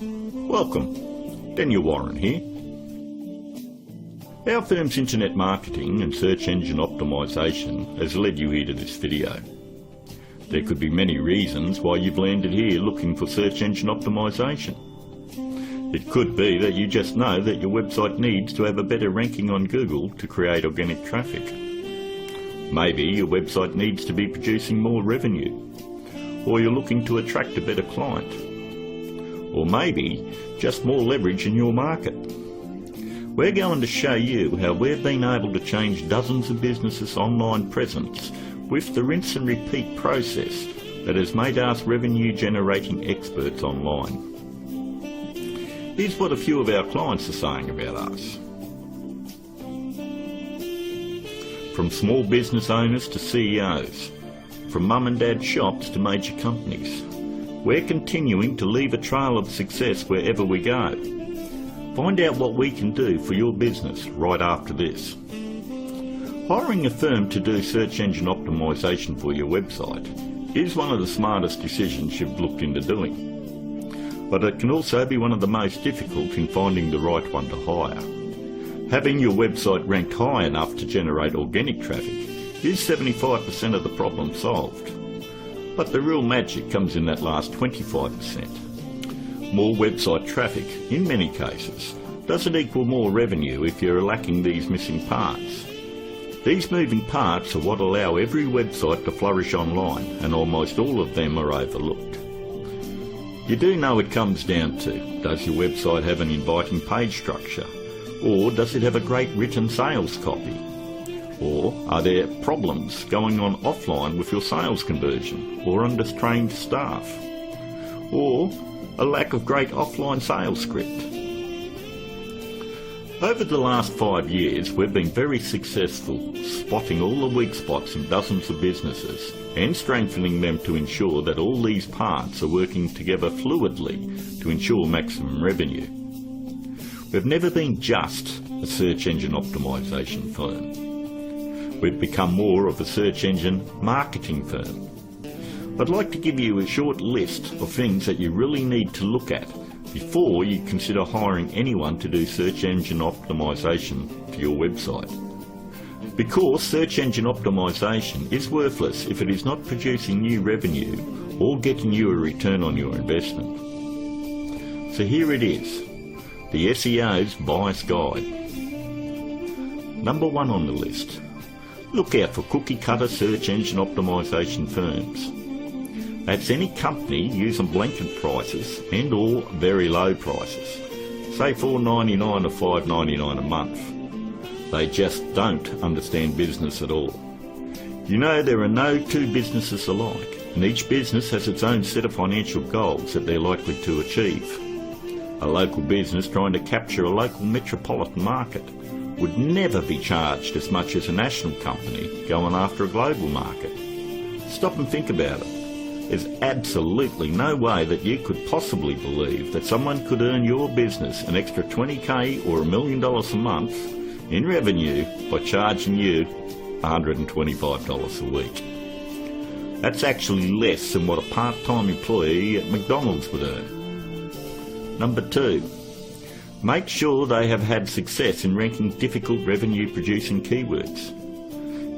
Welcome, Daniel Warren here. Our firm's internet marketing and search engine optimisation has led you here to this video. There could be many reasons why you've landed here looking for search engine optimisation. It could be that you just know that your website needs to have a better ranking on Google to create organic traffic. Maybe your website needs to be producing more revenue, or you're looking to attract a better client, or maybe just more leverage in your market. We're going to show you how we've been able to change dozens of businesses' online presence with the rinse and repeat process that has made us revenue generating experts online. Here's what a few of our clients are saying about us. From small business owners to CEOs, from mum and dad shops to major companies, we're continuing to leave a trail of success wherever we go. Find out what we can do for your business right after this. Hiring a firm to do search engine optimisation for your website is one of the smartest decisions you've looked into doing. But it can also be one of the most difficult in finding the right one to hire. Having your website ranked high enough to generate organic traffic is 75% of the problem solved. But the real magic comes in that last 25%. More website traffic, in many cases, doesn't equal more revenue if you're lacking these missing parts. These moving parts are what allow every website to flourish online, and almost all of them are overlooked. You do know it comes down to, does your website have an inviting page structure? Or does it have a great written sales copy? Or are there problems going on offline with your sales conversion or undertrained staff? Or a lack of great offline sales script? Over the last 5 years, we've been very successful spotting all the weak spots in dozens of businesses and strengthening them to ensure that all these parts are working together fluidly to ensure maximum revenue. We've never been just a search engine optimisation firm. We've become more of a search engine marketing firm. I'd like to give you a short list of things that you really need to look at before you consider hiring anyone to do search engine optimisation for your website. Because search engine optimisation is worthless if it is not producing new revenue or getting you a return on your investment. So here it is, the SEO's Bias Guide. Number 1 on the list. Look out for cookie-cutter search engine optimisation firms. That's any company using blanket prices and or very low prices, say $4.99 or $5.99 a month. They just don't understand business at all. You know, there are no two businesses alike, and each business has its own set of financial goals that they're likely to achieve. A local business trying to capture a local metropolitan market would never be charged as much as a national company going after a global market. Stop and think about it. There's absolutely no way that you could possibly believe that someone could earn your business an extra $20,000 or $1 million a month in revenue by charging you $125 a week. That's actually less than what a part-time employee at McDonald's would earn. Number 2, make sure they have had success in ranking difficult revenue-producing keywords.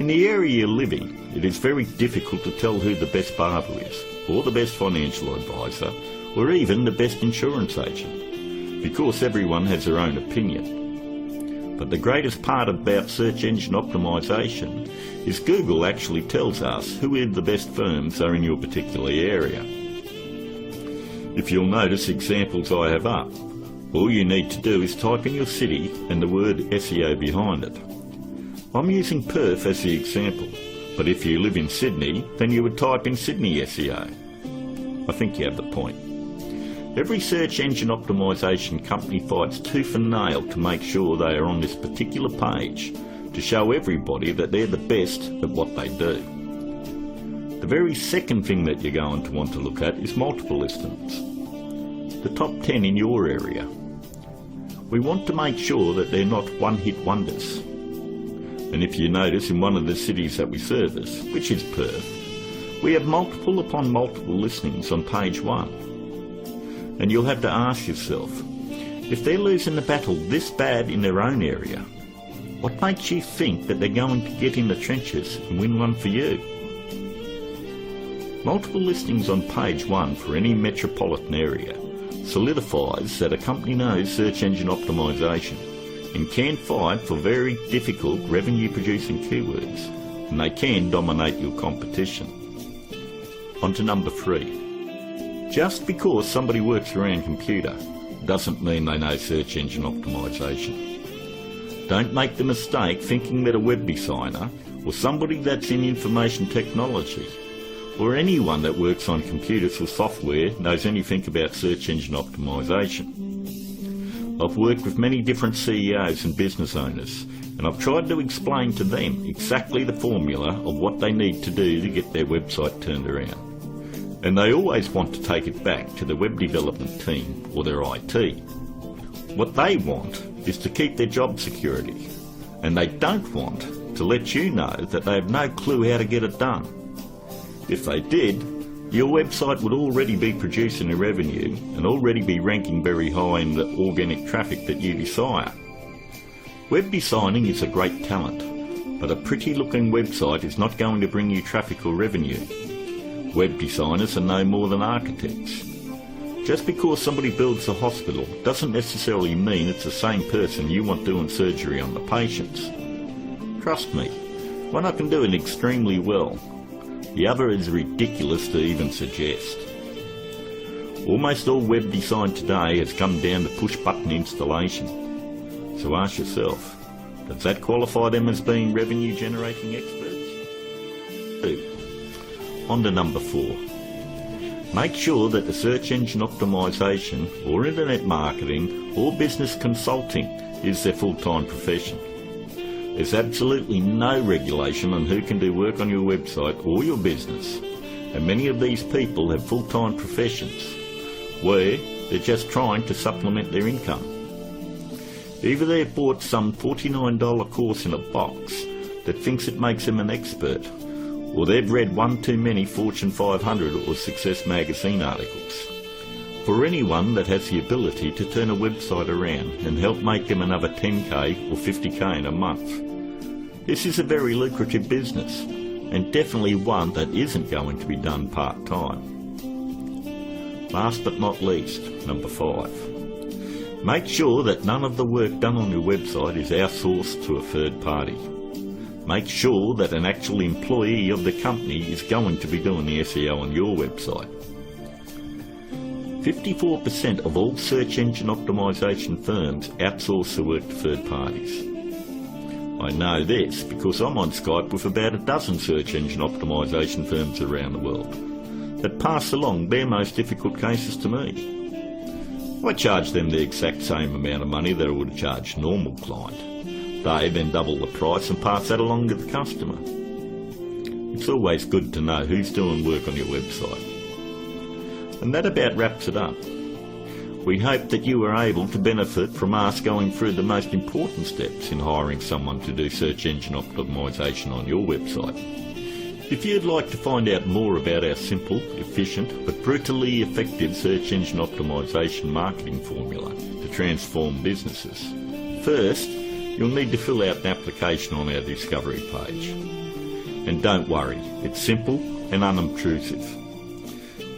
In the area you live in, it is very difficult to tell who the best barber is, or the best financial advisor, or even the best insurance agent, because everyone has their own opinion. But the greatest part about search engine optimisation is Google actually tells us who the best firms are in your particular area. If you'll notice examples I have up, all you need to do is type in your city and the word SEO behind it. I'm using Perth as the example, but if you live in Sydney, then you would type in Sydney SEO. I think you have the point. Every search engine optimisation company fights tooth and nail to make sure they are on this particular page to show everybody that they're the best at what they do. The very second thing that you're going to want to look at is multiple listings. The top 10 in your area. We want to make sure that they're not one-hit wonders. And if you notice, in one of the cities that we service, which is Perth, we have multiple upon multiple listings on page 1. And you'll have to ask yourself, if they're losing the battle this bad in their own area, what makes you think that they're going to get in the trenches and win one for you? Multiple listings on page 1 for any metropolitan area solidifies that a company knows search engine optimization and can fight for very difficult revenue-producing keywords, and they can dominate your competition. On to number 3. Just because somebody works around computer doesn't mean they know search engine optimization. Don't make the mistake thinking that a web designer or somebody that's in information technology or anyone that works on computers or software knows anything about search engine optimization. I've worked with many different CEOs and business owners, and I've tried to explain to them exactly the formula of what they need to do to get their website turned around. And they always want to take it back to the web development team or their IT. What they want is to keep their job security, and they don't want to let you know that they have no clue how to get it done. If they did, your website would already be producing a revenue and already be ranking very high in the organic traffic that you desire. Web designing is a great talent, but a pretty looking website is not going to bring you traffic or revenue. Web designers are no more than architects. Just because somebody builds a hospital doesn't necessarily mean it's the same person you want doing surgery on the patients. Trust me, one I can do it extremely well. The other is ridiculous to even suggest. Almost all web design today has come down to push-button installation. So ask yourself, does that qualify them as being revenue-generating experts? 2. On to number 4. Make sure that the search engine optimization or internet marketing or business consulting is their full-time profession. There's absolutely no regulation on who can do work on your website or your business, and many of these people have full-time professions where they're just trying to supplement their income. Either they've bought some $49 course in a box that thinks it makes them an expert, or they've read one too many Fortune 500 or Success magazine articles. For anyone that has the ability to turn a website around and help make them another 10k or 50k in a month, this is a very lucrative business, and definitely one that isn't going to be done part-time. Last but not least, number 5. Make sure that none of the work done on your website is outsourced to a third party. Make sure that an actual employee of the company is going to be doing the SEO on your website. 54% of all search engine optimization firms outsource the work to third parties. I know this because I'm on Skype with about a dozen search engine optimization firms around the world that pass along their most difficult cases to me. I charge them the exact same amount of money that I would charge a normal client. They then double the price and pass that along to the customer. It's always good to know who's doing work on your website. And that about wraps it up. We hope that you were able to benefit from us going through the most important steps in hiring someone to do search engine optimization on your website. If you'd like to find out more about our simple, efficient but brutally effective search engine optimization marketing formula to transform businesses, first you'll need to fill out an application on our discovery page. And don't worry, it's simple and unobtrusive.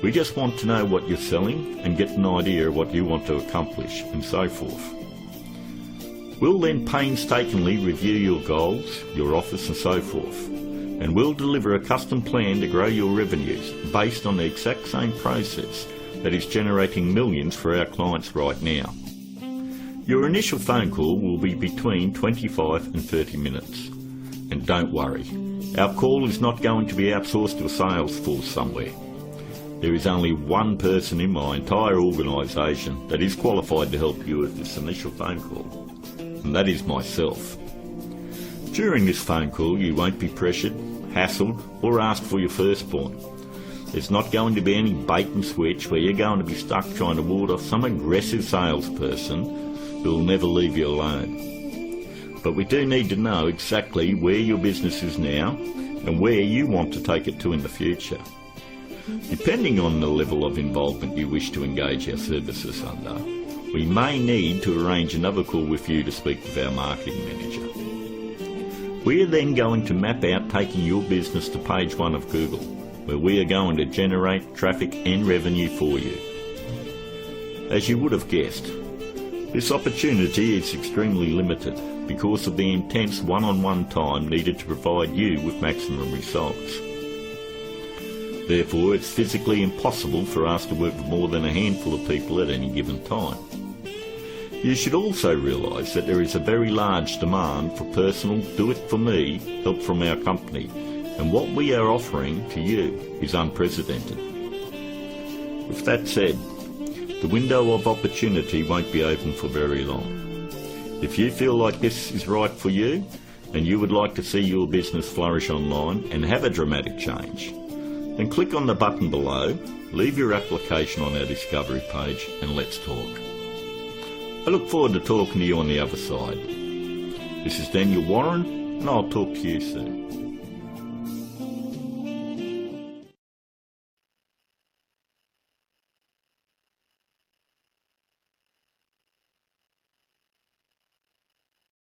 We just want to know what you're selling and get an idea of what you want to accomplish and so forth. We'll then painstakingly review your goals, your offers and so forth, and we'll deliver a custom plan to grow your revenues based on the exact same process that is generating millions for our clients right now. Your initial phone call will be between 25 and 30 minutes. And don't worry, our call is not going to be outsourced to a sales force somewhere. There is only one person in my entire organisation that is qualified to help you with this initial phone call, and that is myself. During this phone call you won't be pressured, hassled or asked for your firstborn. There's not going to be any bait and switch where you're going to be stuck trying to ward off some aggressive salesperson who will never leave you alone. But we do need to know exactly where your business is now and where you want to take it to in the future. Depending on the level of involvement you wish to engage our services under, we may need to arrange another call with you to speak with our marketing manager. We are then going to map out taking your business to page 1 of Google, where we are going to generate traffic and revenue for you. As you would have guessed, this opportunity is extremely limited because of the intense one-on-one time needed to provide you with maximum results. Therefore, it's physically impossible for us to work with more than a handful of people at any given time. You should also realise that there is a very large demand for personal do-it-for-me help from our company, and what we are offering to you is unprecedented. With that said, the window of opportunity won't be open for very long. If you feel like this is right for you, and you would like to see your business flourish online and have a dramatic change, then click on the button below, leave your application on our discovery page, and let's talk. I look forward to talking to you on the other side. This is Daniel Warren, and I'll talk to you soon.